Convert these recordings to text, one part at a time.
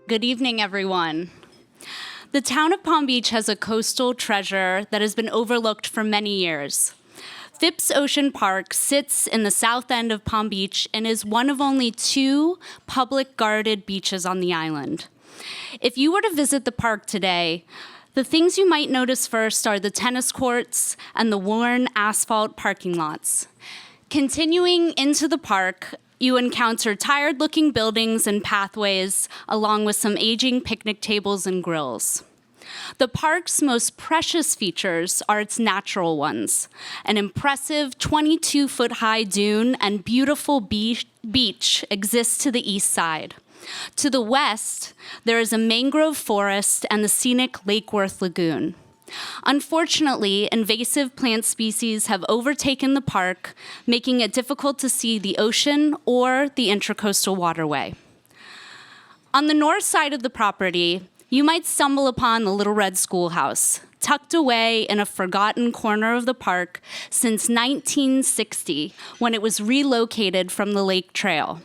Good evening, everyone. The town of Palm Beach has a coastal treasure that has been overlooked for many years. Phipps Ocean Park sits in the south end of Palm Beach and is one of only 2 public guarded beaches on the island. If you were to visit the park today, the things you might notice first are the tennis courts and the worn asphalt parking lots. Continuing into the park, you encounter tired-looking buildings and pathways, along with some aging picnic tables and grills. The park's most precious features are its natural ones: an impressive 22-foot-high dune and beautiful beach exists to the east side. To the west, there is a mangrove forest and the scenic Lake Worth Lagoon. Unfortunately, invasive plant species have overtaken the park, making it difficult to see the ocean or the intracoastal waterway. On the north side of the property, you might stumble upon the Little Red Schoolhouse, tucked away in a forgotten corner of the park since 1960, when it was relocated from the Lake Trail.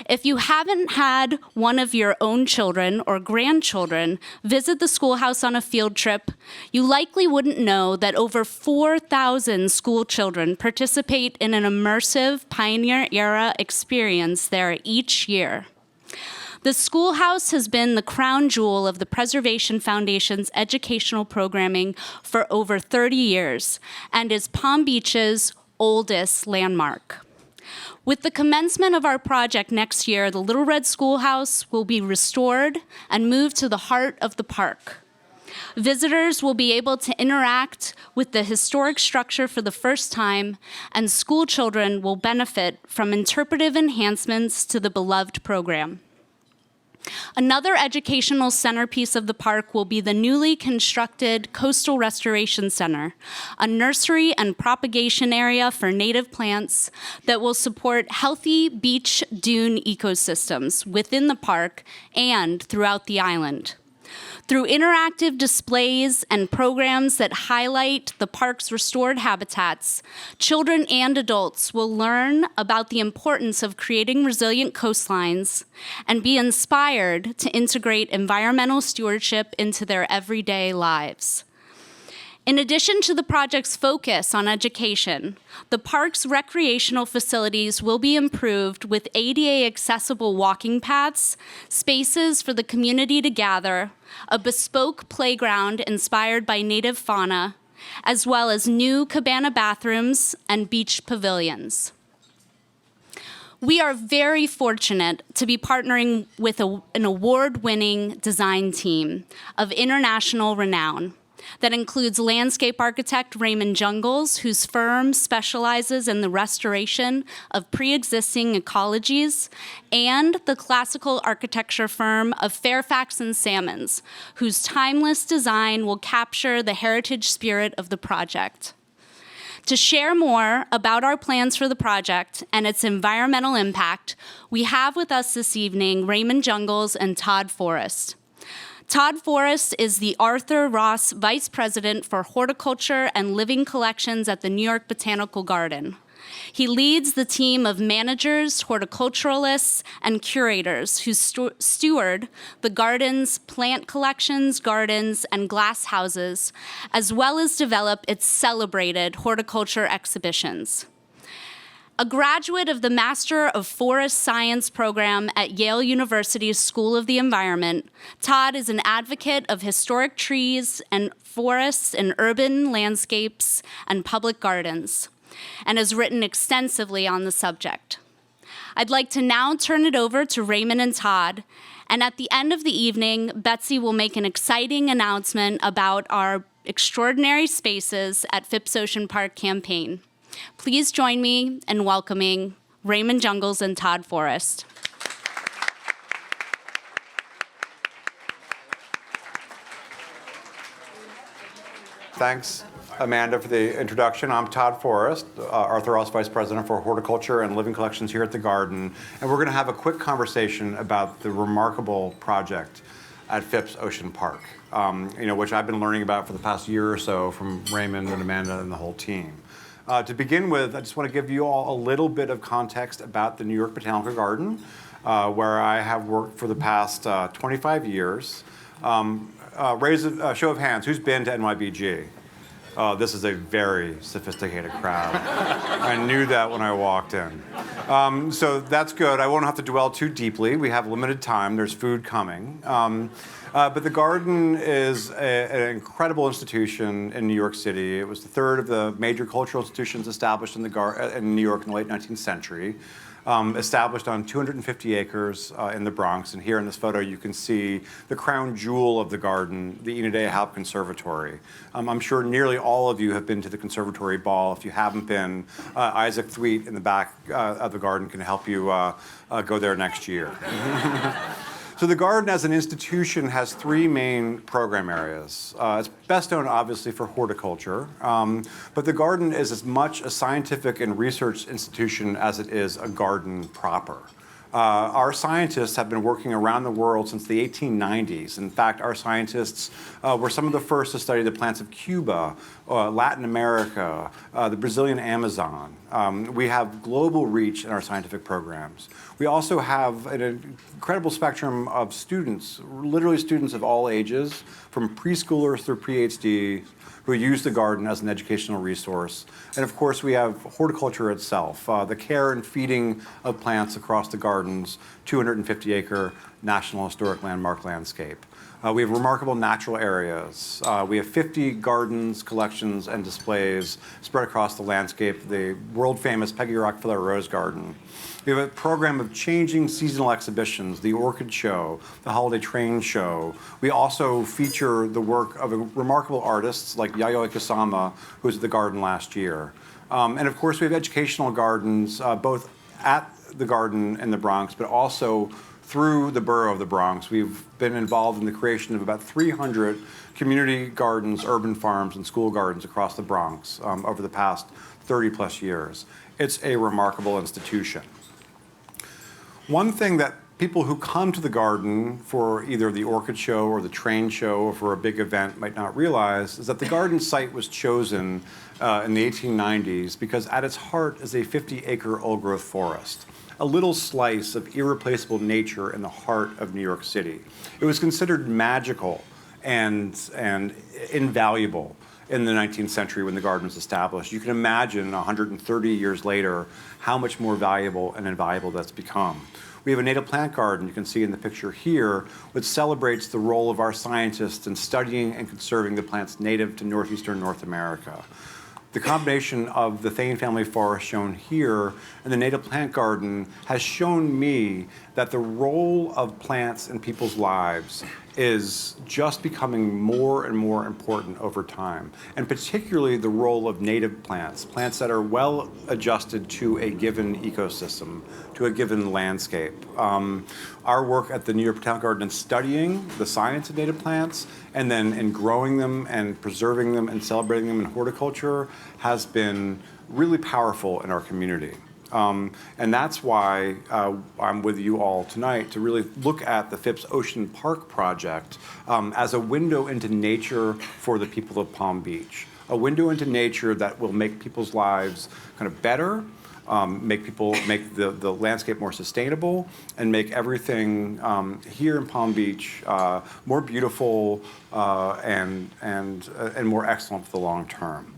If you haven't had one of your own children or grandchildren visit the schoolhouse on a field trip, you likely wouldn't know that over 4,000 school children participate in an immersive pioneer-era experience there each year. The schoolhouse has been the crown jewel of the Preservation Foundation's educational programming for over 30 years and is Palm Beach's oldest landmark. With the commencement of our project next year, the Little Red Schoolhouse will be restored and moved to the heart of the park. Visitors will be able to interact with the historic structure for the first time, and school children will benefit from interpretive enhancements to the beloved program. Another educational centerpiece of the park will be the newly constructed Coastal Restoration Center, a nursery and propagation area for native plants that will support healthy beach dune ecosystems within the park and throughout the island. Through interactive displays and programs that highlight the park's restored habitats, children and adults will learn about the importance of creating resilient coastlines and be inspired to integrate environmental stewardship into their everyday lives. In addition to the project's focus on education, the park's recreational facilities will be improved with ADA-accessible walking paths, spaces for the community to gather, a bespoke playground inspired by native fauna, as well as new cabana bathrooms and beach pavilions. We are very fortunate to be partnering with an award-winning design team of international renown that includes landscape architect Raymond Jungles, whose firm specializes in the restoration of pre-existing ecologies, and the classical architecture firm of Fairfax and Salmons, whose timeless design will capture the heritage spirit of the project. To share more about our plans for the project and its environmental impact, we have with us this evening Raymond Jungles and Todd Forrest. Todd Forrest is the Arthur Ross Vice President for Horticulture and Living Collections at the New York Botanical Garden. He leads the team of managers, horticulturalists, and curators who steward the garden's plant collections, gardens, and glass houses, as well as develop its celebrated horticulture exhibitions. A graduate of the Master of Forest Science program at Yale University's School of the Environment, Todd is an advocate of historic trees and forests in urban landscapes and public gardens, and has written extensively on the subject. I'd like to now turn it over to Raymond and Todd, and at the end of the evening, Betsy will make an exciting announcement about our Extraordinary Spaces at Phipps Ocean Park campaign. Please join me in welcoming Raymond Jungles and Todd Forrest. Thanks, Amanda, for the introduction. I'm Todd Forrest, Arthur Ross Vice President for Horticulture and Living Collections here at the Garden. And we're going to have a quick conversation about the remarkable project at Phipps Ocean Park, which I've been learning about for the past year or so from Raymond and Amanda and the whole team. To begin with, I just want to give you all a little bit of context about the New York Botanical Garden. where I have worked for the past 25 years. Raise a show of hands, who's been to NYBG? This is a very sophisticated crowd. I knew that when I walked in. So that's good. I won't have to dwell too deeply. We have limited time. There's food coming. But the Garden is an incredible institution in New York City. It was the third of the major cultural institutions established in New York in the late 19th century. Established on 250 acres in the Bronx. And here in this photo, you can see the crown jewel of the Garden, the Ina Day Haupt Conservatory. I'm sure nearly all of you have been to the conservatory ball. If you haven't been, Isaac Thweet in the back of the Garden can help you go there next year. So the Garden as an institution has three main program areas. It's best known, obviously, for horticulture, but the Garden is as much a scientific and research institution as it is a garden proper. Our scientists have been working around the world since the 1890s. In fact, our scientists were some of the first to study the plants of Cuba, Latin America, the Brazilian Amazon. We have global reach in our scientific programs. We also have an incredible spectrum of students, literally students of all ages, from preschoolers through PhDs, who use the Garden as an educational resource. And of course, we have horticulture itself, the care and feeding of plants across the Garden's 250-acre National Historic Landmark landscape. We have remarkable natural areas. We have 50 gardens, collections, and displays spread across the landscape, the world-famous Peggy Rockefeller Rose Garden. We have a program of changing seasonal exhibitions, the Orchid Show, the Holiday Train Show. We also feature the work of remarkable artists like Yayoi Kusama, who was at the Garden last year. And of course, we have educational gardens, both at the Garden in the Bronx, but also through the borough of the Bronx. We've been involved in the creation of about 300 community gardens, urban farms, and school gardens across the Bronx over the past 30 plus years. It's a remarkable institution. One thing that people who come to the Garden for either the Orchid Show or the Train Show or for a big event might not realize is that the Garden site was chosen in the 1890s because at its heart is a 50-acre old-growth forest, a little slice of irreplaceable nature in the heart of New York City. It was considered magical and invaluable in the 19th century when the Garden was established. You can imagine 130 years later how much more valuable and invaluable that's become. We have a native plant garden, you can see in the picture here, which celebrates the role of our scientists in studying and conserving the plants native to northeastern North America. The combination of the Thane family forest shown here and the native plant garden has shown me that the role of plants in people's lives is just becoming more and more important over time, and particularly the role of native plants, plants that are well adjusted to a given ecosystem, to a given landscape. Our work at the New York Botanical Garden in studying the science of native plants and then in growing them and preserving them and celebrating them in horticulture has been really powerful in our community. And that's why I'm with you all tonight to really look at the Phipps Ocean Park project as a window into nature for the people of Palm Beach. A window into nature that will make people's lives kind of better, make the landscape more sustainable, and make everything here in Palm Beach more beautiful and more excellent for the long term.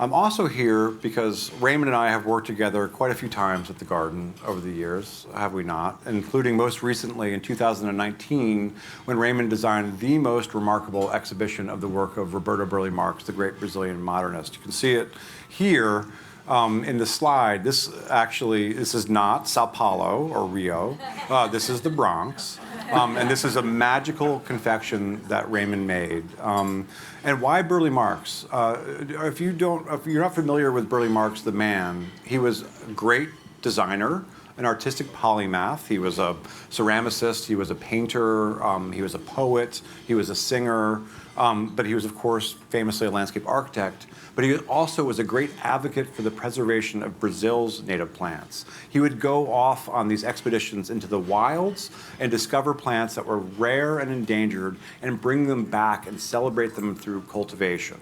I'm also here because Raymond and I have worked together quite a few times at the Garden over the years, have we not? Including most recently in 2019, when Raymond designed the most remarkable exhibition of the work of Roberto Burle Marx, the great Brazilian modernist. You can see it here in the slide. This is not Sao Paulo or Rio. This is the Bronx. And this is a magical confection that Raymond made. And why Burle Marx? If you're not familiar with Burle Marx, the man, he was a great designer, an artistic polymath. He was a ceramicist, he was a painter, he was a poet, he was a singer, but he was, of course, famously a landscape architect. But he also was a great advocate for the preservation of Brazil's native plants. He would go off on these expeditions into the wilds and discover plants that were rare and endangered and bring them back and celebrate them through cultivation.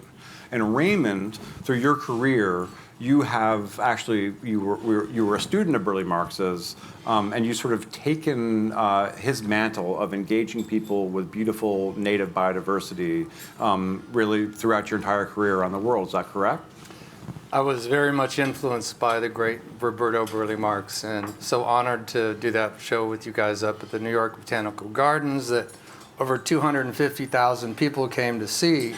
And Raymond, through your career, you have actually, you were a student of Burley Marx's, and you sort of taken his mantle of engaging people with beautiful native biodiversity really throughout your entire career around the world. Is that correct? I was very much influenced by the great Roberto Burley Marx, and so honored to do that show with you guys up at the New York Botanical Gardens that over 250,000 people came to see.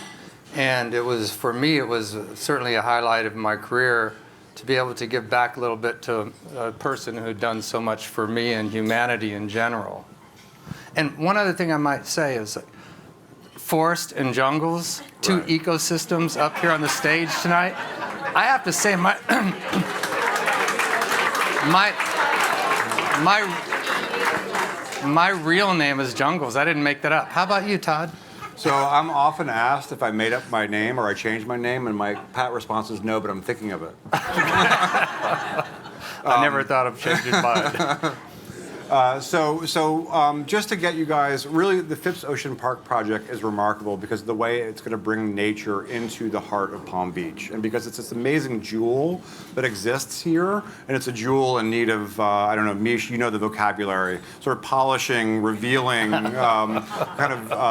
And it was, for me, it was certainly a highlight of my career to be able to give back a little bit to a person who had done so much for me and humanity in general. And one other thing I might say is Forest and Jungles, two ecosystems up here on the stage tonight. I have to say, my real name is Jungles. I didn't make that up. How about you, Todd? So I'm often asked if I made up my name or I changed my name, and my pat response is no, but I'm thinking of it. I never thought of changing mine. Just to get you guys, really the Phipps Ocean Park project is remarkable because of the way it's going to bring nature into the heart of Palm Beach, and because it's this amazing jewel that exists here, and it's a jewel in need of, I don't know, Mish, you know the vocabulary, sort of polishing, revealing,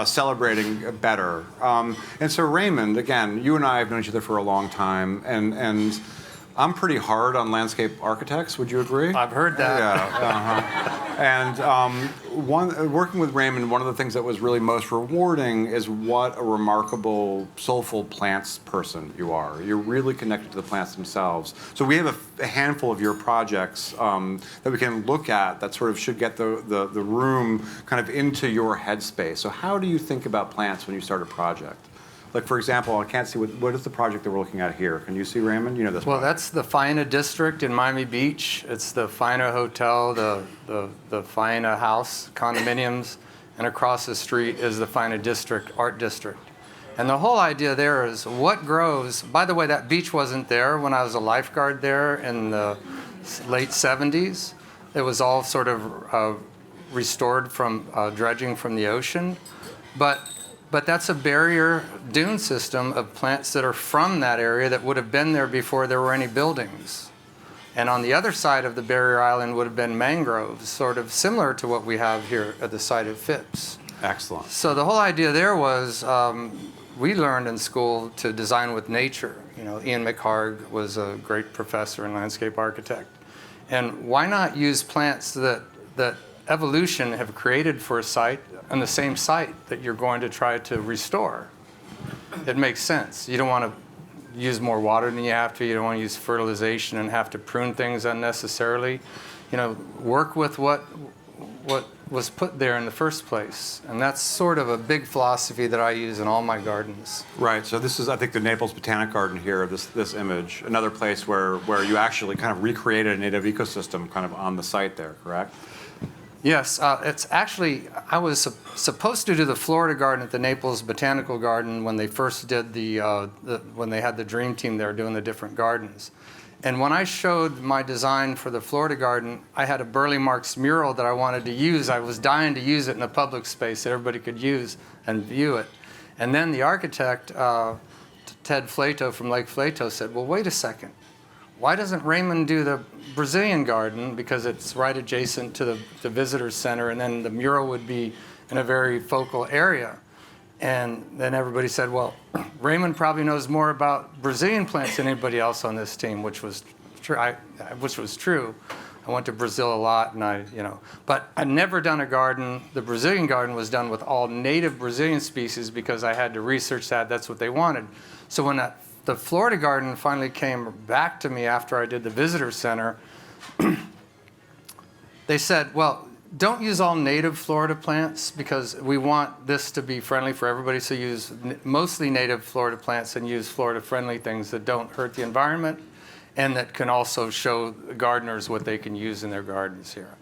celebrating better. And so Raymond, again, you and I have known each other for a long time, and I'm pretty hard on landscape architects. Would you agree? I've heard that. Yeah. And working with Raymond, one of the things that was really most rewarding is what a remarkable, soulful plants person you are. You're really connected to the plants themselves. So we have a handful of your projects that we can look at that sort of should get the room kind of into your headspace. So how do you think about plants when you start a project? Like, for example, I can't see, what is the project that we're looking at here? Can you see, Raymond? You know this Well, project. that's the Fina District in Miami Beach. It's the Fina Hotel, the Fina House, condominiums, and across the street is the Fina District, Art District. And the whole idea there is what grows. By the way, that beach wasn't there when I was a lifeguard there in the late 70s. It was all sort of restored from dredging from the ocean. But that's a barrier dune system of plants that are from that area that would have been there before there were any buildings. And on the other side of the barrier island would have been mangroves, sort of similar to what we have here at the site of Phipps. Excellent. So the whole idea there was we learned in school to design with nature. You know, Ian McHarg was a great professor and landscape architect. And why not use plants that evolution have created for a site on the same site that you're going to try to restore? It makes sense. You don't want to use more water than you have to. You don't want to use fertilization and have to prune things unnecessarily. You know, work with what was put there in the first place. And that's sort of a big philosophy that I use in all my gardens. Right. So this is, I think, the Naples Botanic Garden here, this image, another place where you actually kind of recreated a native ecosystem kind of on the site there, correct? Yes, it's actually, I was supposed to do the Florida garden at the Naples Botanical Garden when they first did when they had the dream team there doing the different gardens. And when I showed my design for the Florida garden, I had a Burley Marx mural that I wanted to use. I was dying to use it in a public space that everybody could use and view it. And then the architect, Ted Flato from Lake Flato, said, well, wait a second. Why doesn't Raymond do the Brazilian garden, because it's right adjacent to the visitor center, and then the mural would be in a very focal area? And then everybody said, well, Raymond probably knows more about Brazilian plants than anybody else on this team, which was true. I went to Brazil a lot, and but I'd never done a garden. The Brazilian garden was done with all native Brazilian species because I had to research that. That's what they wanted. So when the Florida garden finally came back to me after I did the visitor center, they said, well, don't use all native Florida plants because we want this to be friendly for everybody. So use mostly native Florida plants and use Florida-friendly things that don't hurt the environment and that can also show gardeners what they can use in their gardens here.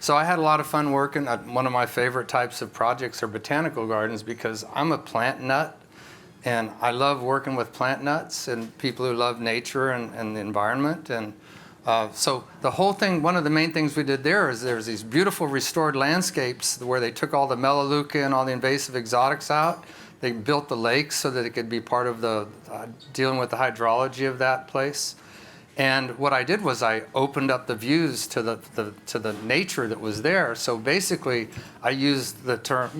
So I had a lot of fun working. One of my favorite types of projects are botanical gardens because I'm a plant nut. And I love working with plant nuts and people who love nature and the environment. And so the whole thing, one of the main things we did there is there's these beautiful restored landscapes where they took all the melaleuca and all the invasive exotics out. They built the lakes so that it could be part of the dealing with the hydrology of that place. And what I did was I opened up the views to the nature that was there. So basically, I used the term,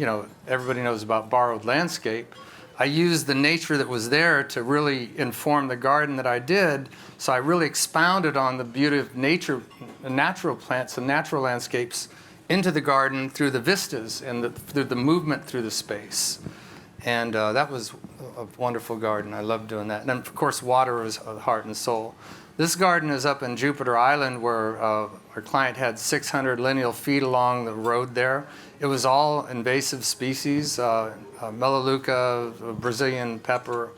everybody knows about borrowed landscape. I used the nature that was there to really inform the garden that I did. So I really expounded on the beauty of nature, natural plants and natural landscapes into the garden through the vistas and through the movement through the space. And that was a wonderful garden. I loved doing that. And then, of course, water was the heart and soul. This garden is up in Jupiter Island, where our client had 600 lineal feet along the road there. It was all invasive species, Melaleuca, Brazilian pepper,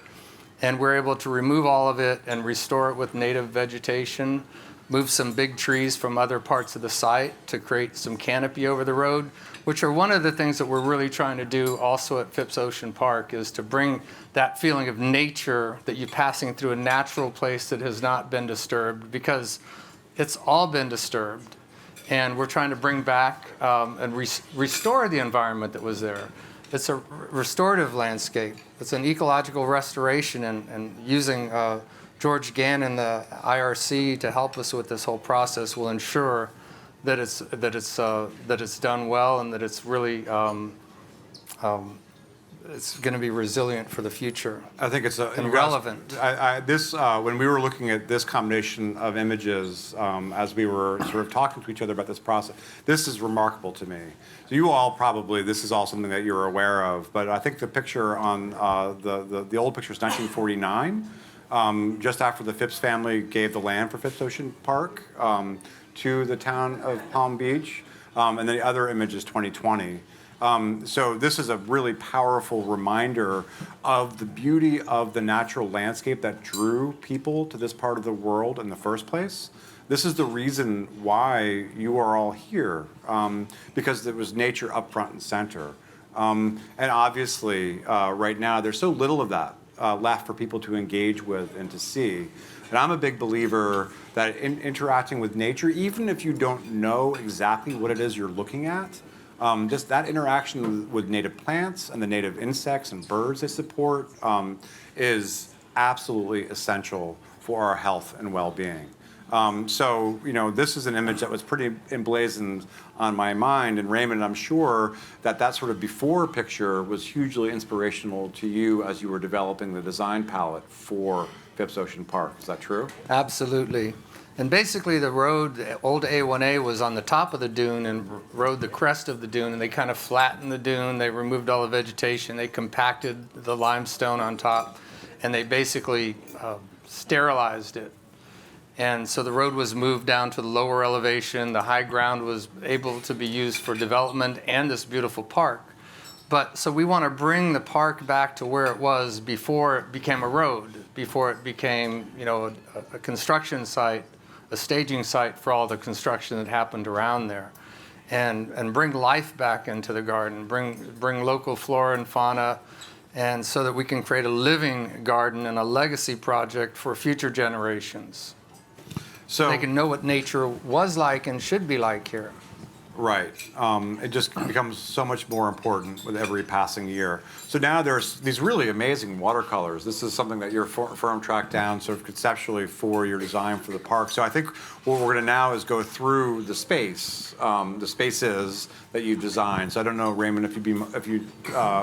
and we're able to remove all of it and restore it with native vegetation, move some big trees from other parts of the site to create some canopy over the road, which are one of the things that we're really trying to do also at Phipps Ocean Park, is to bring that feeling of nature, that you're passing through a natural place that has not been disturbed, because it's all been disturbed. And we're trying to bring back and restore the environment that was there. It's a restorative landscape. It's an ecological restoration, and using George Gannon, the IRC, to help us with this whole process will ensure that it's done well, and that it's really it's going to be resilient for the future. I think it's and relevant. When we were looking at this combination of images, as we were sort of talking to each other about this process, this is remarkable to me. So you all probably, this is all something that you're aware of, but I think the picture on the old picture is 1949, just after the Phipps family gave the land for Phipps Ocean Park to the town of Palm Beach, and then the other image is 2020. So this is a really powerful reminder of the beauty of the natural landscape that drew people to this part of the world in the first place. This is the reason why you are all here, because there was nature up front and center. And obviously, right now, there's so little of that left for people to engage with and to see. And I'm a big believer that in interacting with nature, even if you don't know exactly what it is you're looking at, just that interaction with native plants and the native insects and birds they support is absolutely essential for our health and well-being. So, this is an image that was pretty emblazoned on my mind, and Raymond, I'm sure that sort of before picture was hugely inspirational to you as you were developing the design palette for Phipps Ocean Park. Is that true? Absolutely. And basically the road, the old A1A, was on the top of the dune and rode the crest of the dune, and they kind of flattened the dune. They removed all the vegetation. They compacted the limestone on top, and they basically sterilized it. And so the road was moved down to the lower elevation. The high ground was able to be used for development and this beautiful park. But so we want to bring the park back to where it was before it became a road, before it became, a construction site, a staging site for all the construction that happened around there, and bring life back into the garden, bring local flora and fauna, and so that we can create a living garden and a legacy project for future generations. So they can know what nature was like and should be like here. Right. It just becomes so much more important with every passing year. So now there's these really amazing watercolors. This is something that your firm tracked down sort of conceptually for your design for the park. So I think what we're going to now is go through the spaces that you've designed. So I don't know, Raymond, if you'd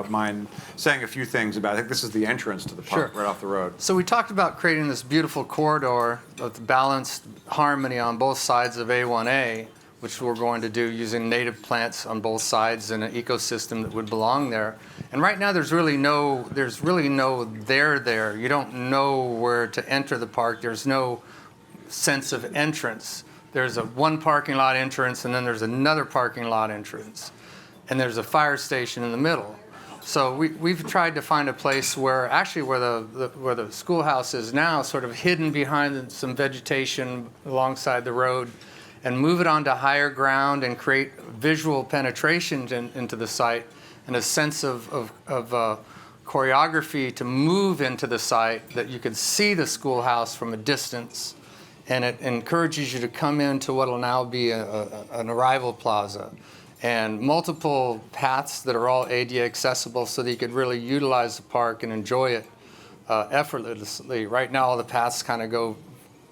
mind saying a few things about it. I think this is the entrance to the park, Sure. Right off the road. So we talked about creating this beautiful corridor with balanced harmony on both sides of A1A, which we're going to do using native plants on both sides in an ecosystem that would belong there. And right now there's really no there. You don't know where to enter the park. There's no sense of entrance. There's one parking lot entrance, and then there's another parking lot entrance. And there's a fire station in the middle. So we've tried to find a place where the schoolhouse is now, sort of hidden behind some vegetation alongside the road, and move it onto higher ground and create visual penetration into the site and a sense of choreography to move into the site, that you could see the schoolhouse from a distance, and it encourages you to come into what will now be an arrival plaza, and multiple paths that are all ADA accessible so that you could really utilize the park and enjoy it effortlessly. Right now all the paths kind of go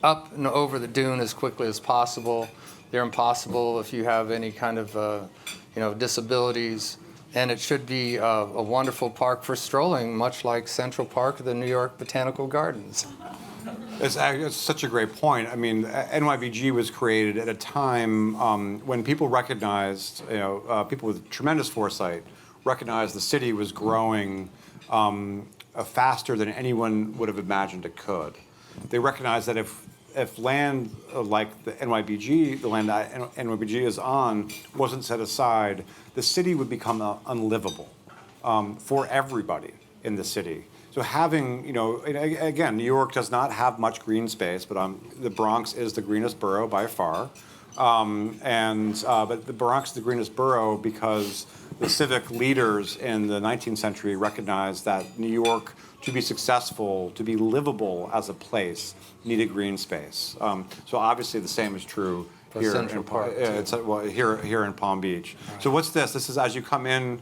up and over the dune as quickly as possible. They're impossible if you have any kind of disabilities. And it should be a wonderful park for strolling, much like Central Park of the New York Botanical Gardens. It's such a great point. I mean, NYBG was created at a time when people recognized, people with tremendous foresight recognized the city was growing faster than anyone would have imagined it could. They recognized that if land like the NYBG, the land that NYBG is on, wasn't set aside, the city would become unlivable for everybody in the city. So having, again, New York does not have much green space, but the Bronx is the greenest borough by far. But the Bronx is the greenest borough because the civic leaders in the 19th century recognized that New York, to be successful, to be livable as a place, needed green space. So obviously the same is true here Central Park. Here in Palm Beach. Right. So what's this? This is as you come in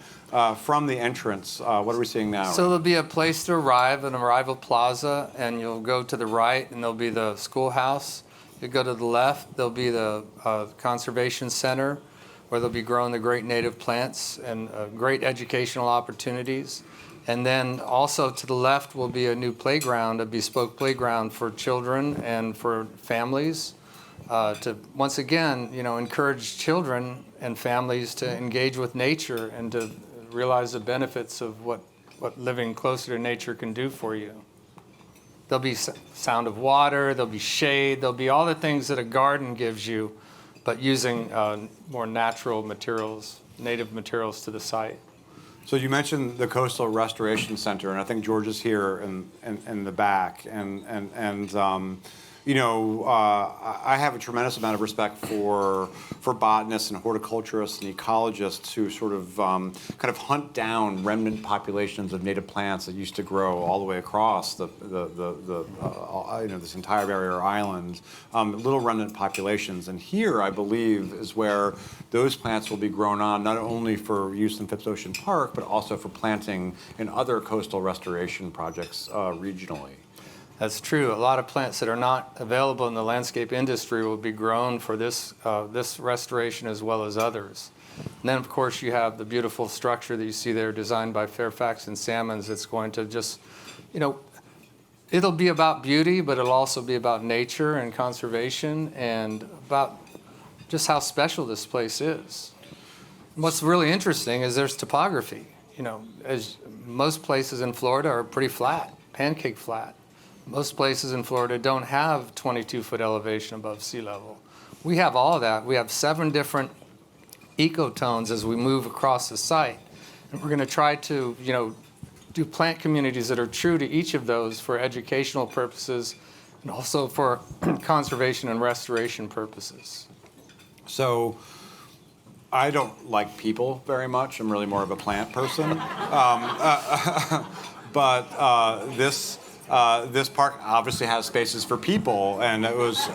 from the entrance. What are we seeing now? So there'll be a place to arrive, an arrival plaza, and you'll go to the right, and there'll be the schoolhouse. You go to the left, there'll be the conservation center, where they'll be growing the great native plants and great educational opportunities. And then also to the left will be a new playground, a bespoke playground for children and for families to, once again, encourage children and families to engage with nature and to realize the benefits of what living closer to nature can do for you. There'll be sound of water, there'll be shade, there'll be all the things that a garden gives you, but using more natural materials, native materials to the site. So you mentioned the Coastal Restoration Center, and I think George is here in the back. I have a tremendous amount of respect for botanists and horticulturists and ecologists who sort of kind of hunt down remnant populations of native plants that used to grow all the way across this entire barrier island, little remnant populations. And here, I believe, is where those plants will be grown on, not only for use in Phipps Ocean Park, but also for planting in other coastal restoration projects regionally. That's true. A lot of plants that are not available in the landscape industry will be grown for this restoration as well as others. And then, of course, you have the beautiful structure that you see there designed by Fairfax and Salmons. It's going to just, it'll be about beauty, but it'll also be about nature and conservation and about just how special this place is. And what's really interesting is there's topography. As most places in Florida are pretty flat, pancake flat. Most places in Florida don't have 22-foot elevation above sea level. We have all of that. We have 7 different ecotones as we move across the site. And we're going to try to, do plant communities that are true to each of those for educational purposes and also for conservation and restoration purposes. So I don't like people very much. I'm really more of a plant person. But this park obviously has spaces for people, and it was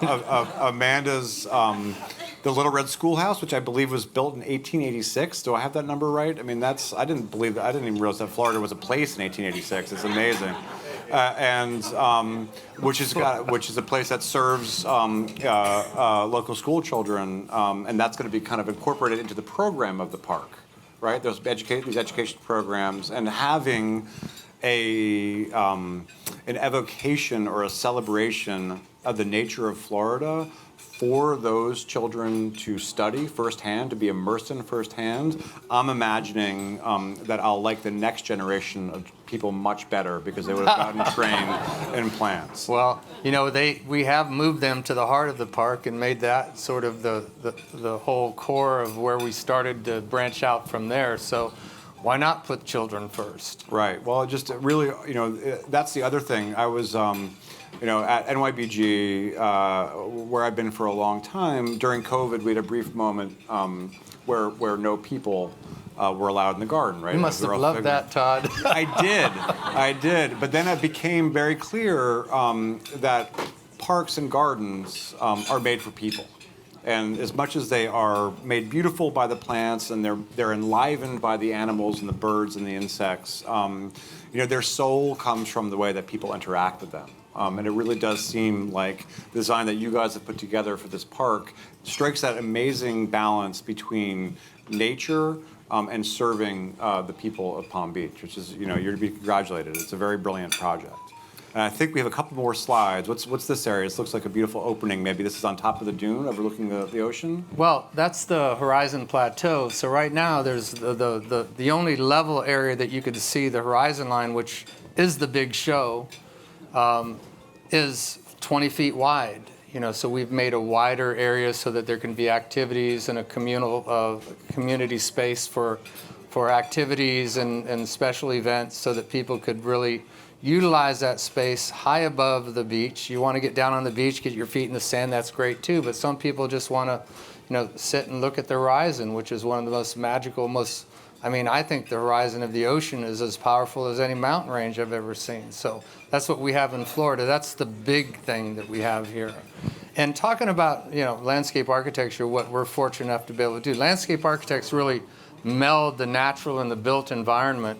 Amanda's, the Little Red Schoolhouse, which I believe was built in 1886. Do I have that number right? I mean, I didn't even realize that Florida was a place in 1886. It's amazing. Which is a place that serves local school children, and that's going to be kind of incorporated into the program of the park, right? These education programs, and having an evocation or a celebration of the nature of Florida for those children to study firsthand, to be immersed in firsthand. I'm imagining that I'll like the next generation of people much better because they would have gotten trained in plants. Well, we have moved them to the heart of the park and made that sort of the whole core of where we started to branch out from there. So why not put children first? Right. Well, just really, that's the other thing. I was, at NYBG, where I've been for a long time. During COVID, we had a brief moment where no people were allowed in the garden. Right. You must have loved that, Todd. I did. But then it became very clear that parks and gardens are made for people. And as much as they are made beautiful by the plants and they're enlivened by the animals and the birds and the insects, their soul comes from the way that people interact with them. And it really does seem like the design that you guys have put together for this park strikes that amazing balance between nature and serving the people of Palm Beach, which is, you're to be congratulated. It's a very brilliant project. And I think we have a couple more slides. What's this area? This looks like a beautiful opening. Maybe this is on top of the dune overlooking the ocean? Well, that's the Horizon Plateau. So right now there's the only level area that you could see the horizon line, which is the big show, is 20 feet wide. So we've made a wider area so that there can be activities and a community space for activities and special events so that people could really utilize that space high above the beach. You want to get down on the beach, get your feet in the sand, that's great too. But some people just want to, sit and look at the horizon, which is one of the most magical, I think the horizon of the ocean is as powerful as any mountain range I've ever seen. So that's what we have in Florida. That's the big thing that we have here. And talking about, landscape architecture, what we're fortunate enough to be able to do, landscape architects really meld the natural and the built environment.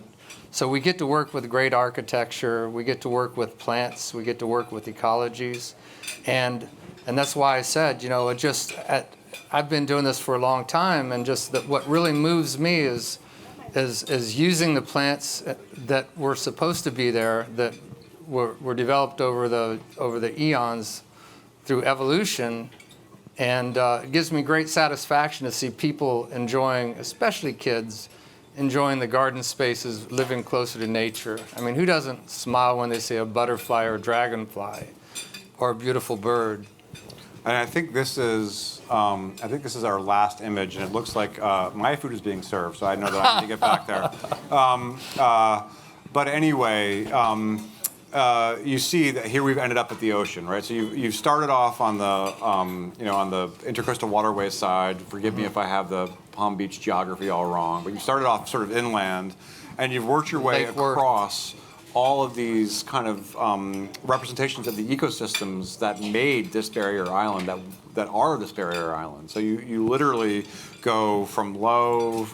So we get to work with great architecture, we get to work with plants, we get to work with ecologies. And that's why I said, I've been doing this for a long time, and just that what really moves me is using the plants that were supposed to be there, that were developed over the eons through evolution. And it gives me great satisfaction to see people enjoying, especially kids, enjoying the garden spaces, living closer to nature. Who doesn't smile when they see a butterfly or a dragonfly or a beautiful bird? And I think this is our last image, and it looks like my food is being served, so I know that I need to get back there. But anyway, you see that here we've ended up at the ocean, right? So you've started off on the on the intercoastal waterway side. Forgive me if I have the Palm Beach geography all wrong, but you started off sort of inland, and you've worked your way across all of these kind of representations of the ecosystems that made this barrier island, that are this barrier island. So you literally go from low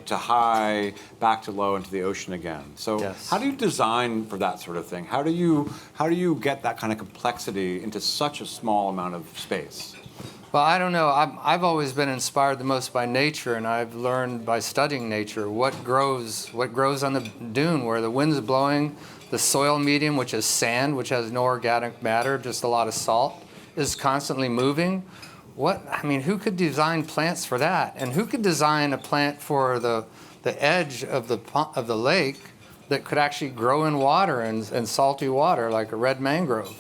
to high, back to low into the ocean again. So yes. How do you design for that sort of thing? How do you get that kind of complexity into such a small amount of space? Well, I don't know. I've always been inspired the most by nature, and I've learned by studying nature what grows on the dune where the wind's blowing, the soil medium, which is sand, which has no organic matter, just a lot of salt, is constantly moving. Who could design plants for that? And who could design a plant for the edge of the lake that could actually grow in water and salty water, like a red mangrove?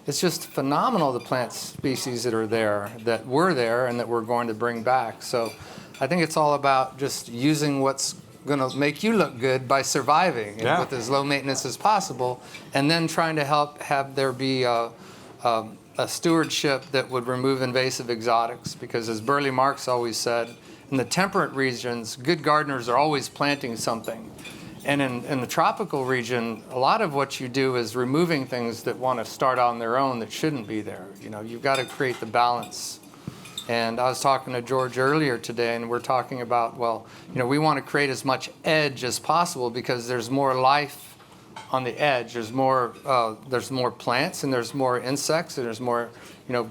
It's just phenomenal, the plant species that are there, that were there, and that we're going to bring back. So I think it's all about just using what's going to make you look good by surviving with as low maintenance as possible, and then trying to have there be a stewardship that would remove invasive exotics. Because as Burley Marx always said, in the temperate regions, good gardeners are always planting something. And in the tropical region, a lot of what you do is removing things that want to start on their own that shouldn't be there. You've got to create the balance. And I was talking to George earlier today, and we're talking about, we want to create as much edge as possible because there's more life on the edge. There's more plants, and there's more insects, and there's more,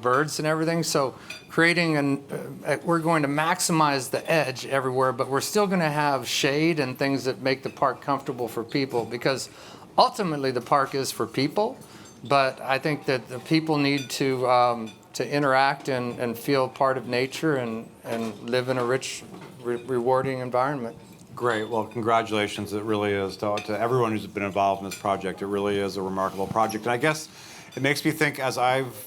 birds and everything. So we're going to maximize the edge everywhere, but we're still going to have shade and things that make the park comfortable for people, because ultimately the park is for people. But I think that the people need to interact and feel part of nature and live in a rich, rewarding environment. Great. Well, congratulations. It really is to everyone who's been involved in this project. It really is a remarkable project. And I guess it makes me think, as I've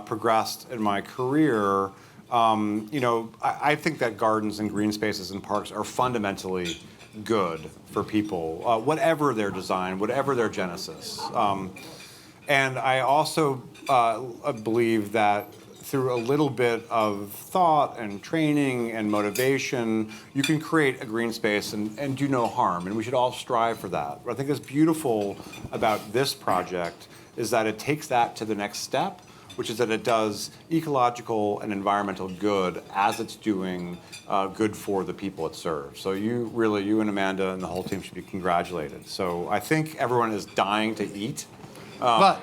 progressed in my career, I think that gardens and green spaces and parks are fundamentally good for people, whatever their design, whatever their genesis. And I also believe that through a little bit of thought and training and motivation, you can create a green space and do no harm. And we should all strive for that. What I think is beautiful about this project is that it takes that to the next step, which is that it does ecological and environmental good as it's doing good for the people it serves. So you and Amanda and the whole team should be congratulated. So I think everyone is dying to eat. But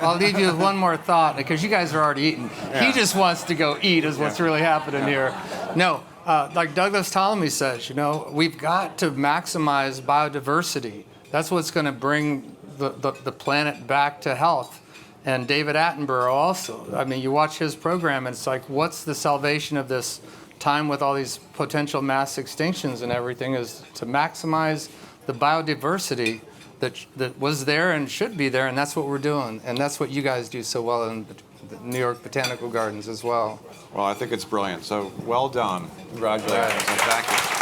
I'll leave you with one more thought, because you guys are already eating. Yeah. He just wants to go eat is what's really happening here. No, like Douglas Ptolemy says, we've got to maximize biodiversity. That's what's going to bring the planet back to health. And David Attenborough also. I mean, you watch his program, and it's like, what's the salvation of this time with all these potential mass extinctions and everything is to maximize the biodiversity that was there and should be there, and that's what we're doing. And that's what you guys do so well in the New York Botanical Gardens as well. Well, I think it's brilliant. So well done. Congratulations. Right. And thank you.